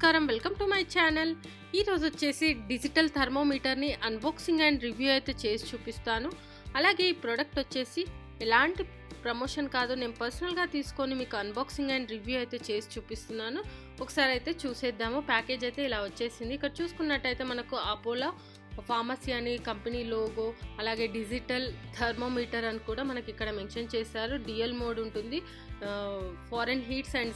నమస్కారం, welcome to my channel. ఈరోజు వచ్చేసి డిజిటల్ థర్మోమీటర్ని అన్బాక్సింగ్ అండ్ రివ్యూ అయితే చేసి చూపిస్తాను. అలాగే ఈ ప్రోడక్ట్ వచ్చేసి ఎలాంటి ప్రమోషన్ కాదు, నేను పర్సనల్గా తీసుకొని మీకు అన్బాక్సింగ్ అండ్ రివ్యూ అయితే చేసి చూపిస్తున్నాను. ఒకసారి అయితే చూసేద్దాము. ప్యాకేజ్ అయితే ఇలా వచ్చేసింది. ఇక్కడ చూసుకున్నట్టయితే మనకు అపోలో ఫార్మసీ అని కంపెనీ లోగో, అలాగే డిజిటల్ థర్మోమీటర్ అని కూడా మనకి ఇక్కడ మెన్షన్ చేశారు. డిఎల్ మోడ్ ఉంటుంది, ఫారెన్ హీట్స్ అండ్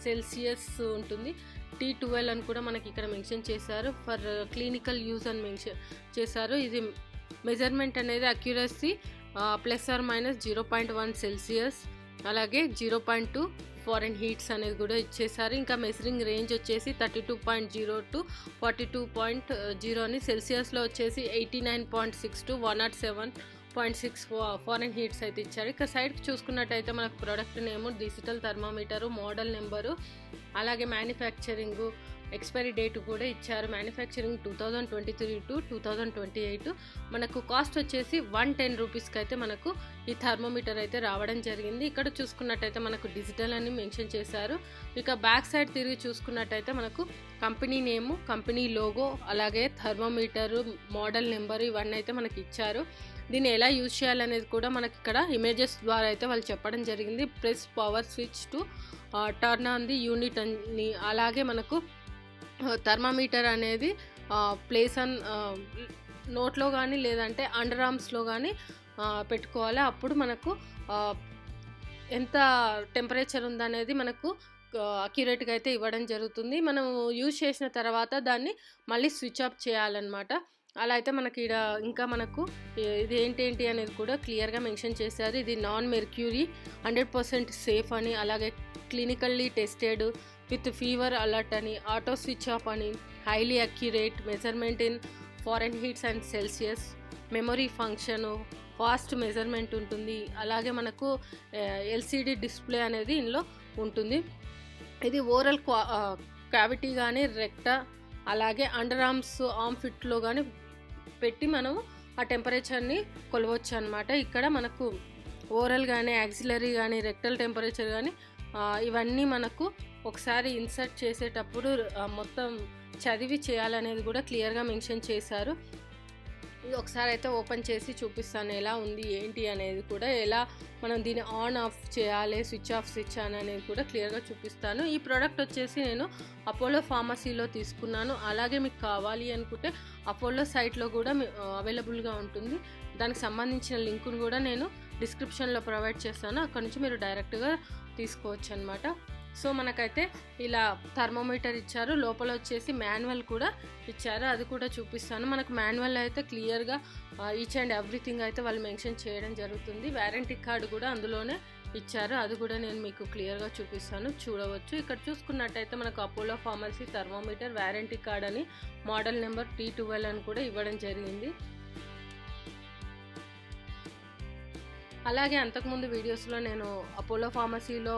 సెల్సియస్ ఉంటుంది, T12 అని కూడా మనకి ఇక్కడ మెన్షన్ చేశారు. ఫర్ క్లినికల్ యూజ్ అని మెన్షన్ చేశారు. ఇది మెజర్మెంట్ అనేది అక్యురసీ ±0.1 సెల్సియస్, అలాగే 0.2 ఫారెన్ హీట్స్ అనేది కూడా ఇచ్చేసారు. ఇంకా మెజరింగ్ రేంజ్ వచ్చేసి 32.0 to 42.0 అని, సెల్సియస్లో వచ్చేసి 89.6 to 107.6 ఫారెన్ హీట్స్ అయితే ఇచ్చారు. ఇక సైడ్కి చూసుకున్నట్టయితే మనకు ప్రోడక్ట్ నేము, డిజిటల్ థర్మోమీటరు, మోడల్ నెంబరు, అలాగే మ్యానుఫ్యాక్చరింగ్ ఎక్స్పైరీ డేట్ కూడా ఇచ్చారు. Manufacturing 2023 to 2028. మనకు కాస్ట్ వచ్చేసి 110 రూపీస్కి అయితే మనకు ఈ థర్మోమీటర్ అయితే రావడం జరిగింది. ఇక్కడ చూసుకున్నట్టయితే మనకు డిజిటల్ అని మెన్షన్ చేశారు. ఇక బ్యాక్ సైడ్ తిరిగి చూసుకున్నట్టయితే మనకు కంపెనీ నేము, కంపెనీ లోగో, అలాగే థర్మోమీటరు, మోడల్ నెంబరు ఇవన్నీ అయితే మనకి ఇచ్చారు. దీన్ని ఎలా యూజ్ చేయాలనేది కూడా మనకి ఇక్కడ ఇమేజెస్ ద్వారా అయితే వాళ్ళు చెప్పడం జరిగింది. Press power switch to turn on the unit అని, అలాగే మనకు థర్మామీటర్ అనేది ప్లేస్ ఆన్ నోట్లో కానీ లేదంటే అండర్ ఆర్మ్స్లో కానీ పెట్టుకోవాలి. అప్పుడు మనకు ఎంత టెంపరేచర్ ఉందనేది మనకు అక్యురేట్గా అయితే ఇవ్వడం జరుగుతుంది. మనం యూజ్ చేసిన తర్వాత దాన్ని మళ్ళీ స్విచ్ ఆఫ్ చేయాలన్నమాట. అలా అయితే మనకి ఇక్కడ ఇంకా మనకు ఇది ఏంటి అనేది కూడా క్లియర్గా మెన్షన్ చేశారు. ఇది నాన్ మెర్క్యూరీ, 100% సేఫ్ అని, అలాగే clinically tested with fever alert అని, ఆటో స్విచ్ ఆఫ్ అని, highly accurate measurement in foreign heats and Celsius, memory function, fast measurement ఉంటుంది, అలాగే మనకు ఎల్సిడి డిస్ప్లే అనేది ఇందులో ఉంటుంది. ఇది ఓరల్ క్యావిటీ కానీ, రెక్టా, అలాగే అండర్ ఆర్మ్స్ ఆర్మ్ ఫిట్లో కానీ పెట్టి మనం ఆ టెంపరేచర్ని కొలవచ్చు అనమాట. ఇక్కడ మనకు ఓరల్ కానీ, యాక్సిలరీ కానీ, రెక్టల్ టెంపరేచర్ కానీ ఇవన్నీ మనకు ఒకసారి ఇన్సర్ట్ చేసేటప్పుడు మొత్తం చదివి చేయాలనేది కూడా క్లియర్గా మెన్షన్ చేశారు. ఇది ఒకసారి అయితే ఓపెన్ చేసి చూపిస్తాను ఎలా ఉంది ఏంటి అనేది కూడా, ఎలా మనం దీన్ని ఆన్ ఆఫ్ చేయాలి, స్విచ్ ఆఫ్ స్విచ్ ఆన్ అనేది కూడా క్లియర్గా చూపిస్తాను. ఈ ప్రోడక్ట్ వచ్చేసి నేను అపోలో ఫార్మసీలో తీసుకున్నాను. అలాగే మీకు కావాలి అనుకుంటే అపోలో సైట్లో కూడా అవైలబుల్గా ఉంటుంది. దానికి సంబంధించిన లింకును కూడా నేను డిస్క్రిప్షన్లో ప్రొవైడ్ చేస్తాను. అక్కడ నుంచి మీరు డైరెక్ట్గా తీసుకోవచ్చు అనమాట. సో మనకైతే ఇలా థర్మోమీటర్ ఇచ్చారు. లోపల వచ్చేసి మాన్యువల్ కూడా ఇచ్చారు, అది కూడా చూపిస్తాను. మనకు మాన్యువల్ అయితే క్లియర్గా ఈచ్ అండ్ ఎవ్రీథింగ్ అయితే వాళ్ళు మెన్షన్ చేయడం జరుగుతుంది. వారంటీ కార్డు కూడా అందులోనే ఇచ్చారు, అది కూడా నేను మీకు క్లియర్గా చూపిస్తాను, చూడవచ్చు. ఇక్కడ చూసుకున్నట్టయితే మనకు Apollo pharmacy thermometer warranty card అని, మోడల్ నెంబర్ T12 అని కూడా ఇవ్వడం జరిగింది. అలాగే అంతకుముందు వీడియోస్లో నేను అపోలో ఫార్మసీలో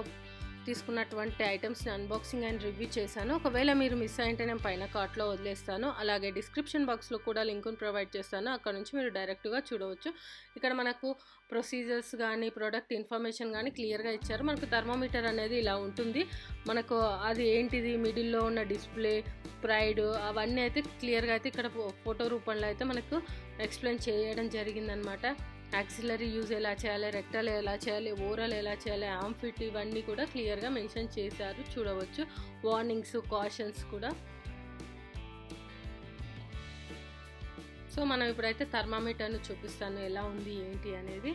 తీసుకున్నటువంటి ఐటమ్స్ని అన్బాక్సింగ్ అండ్ రివ్యూ చేశాను. ఒకవేళ మీరు మిస్ అయింటే నేను పైన కార్ట్లో వదిలేస్తాను. అలాగే డిస్క్రిప్షన్ బాక్స్లో కూడా లింకును ప్రొవైడ్ చేస్తాను, అక్కడ నుంచి మీరు డైరెక్ట్గా చూడవచ్చు. ఇక్కడ మనకు ప్రొసీజర్స్ కానీ, ప్రోడక్ట్ ఇన్ఫర్మేషన్ కానీ క్లియర్గా ఇచ్చారు. మనకు థర్మోమీటర్ అనేది ఇలా ఉంటుంది. మనకు అది ఏంటిది, మిడిల్లో ఉన్న డిస్ప్లే, ప్రైడ్, అవన్నీ అయితే క్లియర్గా అయితే ఇక్కడ ఫోటో రూపంలో అయితే మనకు ఎక్స్ప్లెయిన్ చేయడం జరిగిందనమాట. యాక్సిలరీ యూజ్ ఎలా చేయాలి, రెక్టల్ ఎలా చేయాలి, ఓరల్ ఎలా చేయాలి, ఆర్మ్ ఫిట్, ఇవన్నీ కూడా క్లియర్గా మెన్షన్ చేశారు, చూడవచ్చు. వార్నింగ్స్, కాషన్స్ కూడా. సో మనం ఇప్పుడైతే థర్మామీటర్ని చూపిస్తాను ఎలా ఉంది ఏంటి అనేది.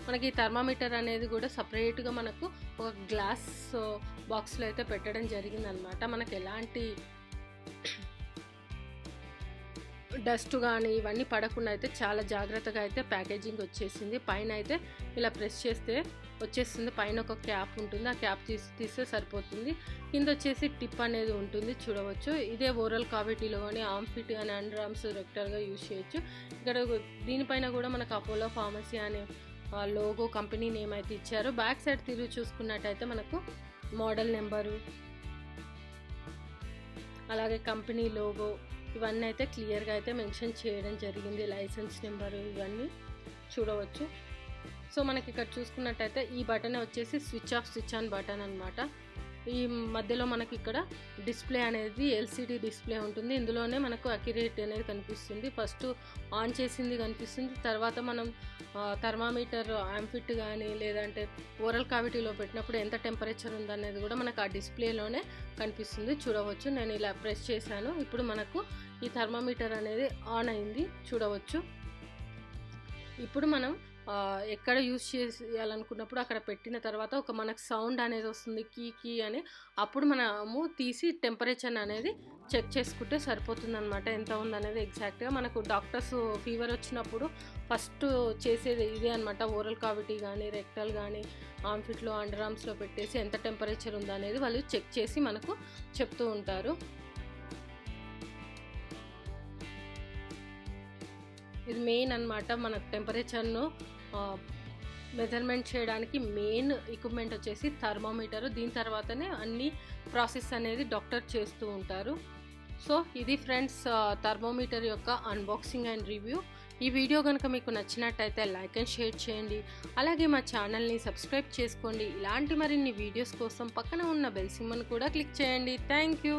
మనకి ఈ థర్మామీటర్ అనేది కూడా సపరేట్గా మనకు ఒక గ్లాస్ బాక్స్లో అయితే పెట్టడం జరిగిందనమాట. మనకు ఎలాంటి డస్ట్ కానీ ఇవన్నీ పడకుండా అయితే చాలా జాగ్రత్తగా అయితే ప్యాకేజింగ్ వచ్చేసింది. పైన అయితే ఇలా ప్రెస్ చేస్తే వచ్చేస్తుంది, పైన ఒక క్యాప్ ఉంటుంది, ఆ క్యాప్ తీస్తే సరిపోతుంది. కింద వచ్చేసి టిప్ అనేది ఉంటుంది, చూడవచ్చు. ఇదే ఓరల్ కావిటీలో కానీ, ఆర్మ్ ఫిట్ కానీ, అండర్ ఆర్మ్స్ రెక్టర్గా యూజ్ చేయొచ్చు. ఇక్కడ దీనిపైన కూడా మనకు అపోలో ఫార్మసీ అనే లోగో, కంపెనీ నేమ్ అయితే ఇచ్చారు. బ్యాక్ సైడ్ తిరిగి చూసుకున్నట్టయితే మనకు మోడల్ నెంబరు, అలాగే కంపెనీ లోగో, ఇవన్నీ అయితే క్లియర్గా అయితే మెన్షన్ చేయడం జరిగింది. లైసెన్స్ నెంబరు ఇవన్నీ చూడవచ్చు. సో మనకి ఇక్కడ చూసుకున్నట్టయితే ఈ బటన్ వచ్చేసి switch off switch on button అనమాట. ఈ మధ్యలో మనకి ఇక్కడ డిస్ప్లే అనేది ఎల్సిడి డిస్ప్లే ఉంటుంది. ఇందులోనే మనకు అక్యురేట్ అనేది కనిపిస్తుంది. ఫస్ట్ ఆన్ చేసింది కనిపిస్తుంది, తర్వాత మనం థర్మామీటర్ యాంఫిట్ కానీ లేదంటే ఓరల్ కావిటీలో పెట్టినప్పుడు ఎంత టెంపరేచర్ ఉందనేది కూడా మనకు ఆ డిస్ప్లేలోనే కనిపిస్తుంది, చూడవచ్చు. నేను ఇలా ప్రెస్ చేశాను, ఇప్పుడు మనకు ఈ థర్మామీటర్ అనేది ఆన్ అయింది, చూడవచ్చు. ఇప్పుడు మనం ఎక్కడ యూజ్ చేయాలనుకున్నప్పుడు అక్కడ పెట్టిన తర్వాత ఒక మనకు సౌండ్ అనేది వస్తుంది, కీ అని. అప్పుడు మనము తీసి టెంపరేచర్ అనేది చెక్ చేసుకుంటే సరిపోతుంది అనమాట, ఎంత ఉందనేది ఎగ్జాక్ట్గా. మనకు డాక్టర్స్ ఫీవర్ వచ్చినప్పుడు ఫస్ట్ చేసేది ఇదే అనమాట. ఓరల్ కావిటీ కానీ రెక్టల్ కానీ ఆర్మ్ఫిట్లో అండర్ ఆర్మ్స్లో పెట్టేసి ఎంత టెంపరేచర్ ఉందనేది వాళ్ళు చెక్ చేసి మనకు చెప్తూ ఉంటారు. ఇది మెయిన్ అనమాట, మనకు టెంపరేచర్ను మెజర్మెంట్ చేయడానికి మెయిన్ ఎక్విప్మెంట్ వచ్చేసి థర్మోమీటర్. దీని తర్వాతనే అన్ని ప్రాసెస్ అనేది డాక్టర్ చేస్తూ ఉంటారు. సో ఇది ఫ్రెండ్స్ థర్మోమీటర్ యొక్క అన్బాక్సింగ్ అండ్ రివ్యూ. ఈ వీడియో కనుక మీకు నచ్చినట్టయితే లైక్ అండ్ షేర్ చేయండి. అలాగే మా ఛానల్ని సబ్స్క్రైబ్ చేసుకోండి. ఇలాంటి మరిన్ని వీడియోస్ కోసం పక్కన ఉన్న బెల్ సింబల్ని కూడా క్లిక్ చేయండి. Thank you.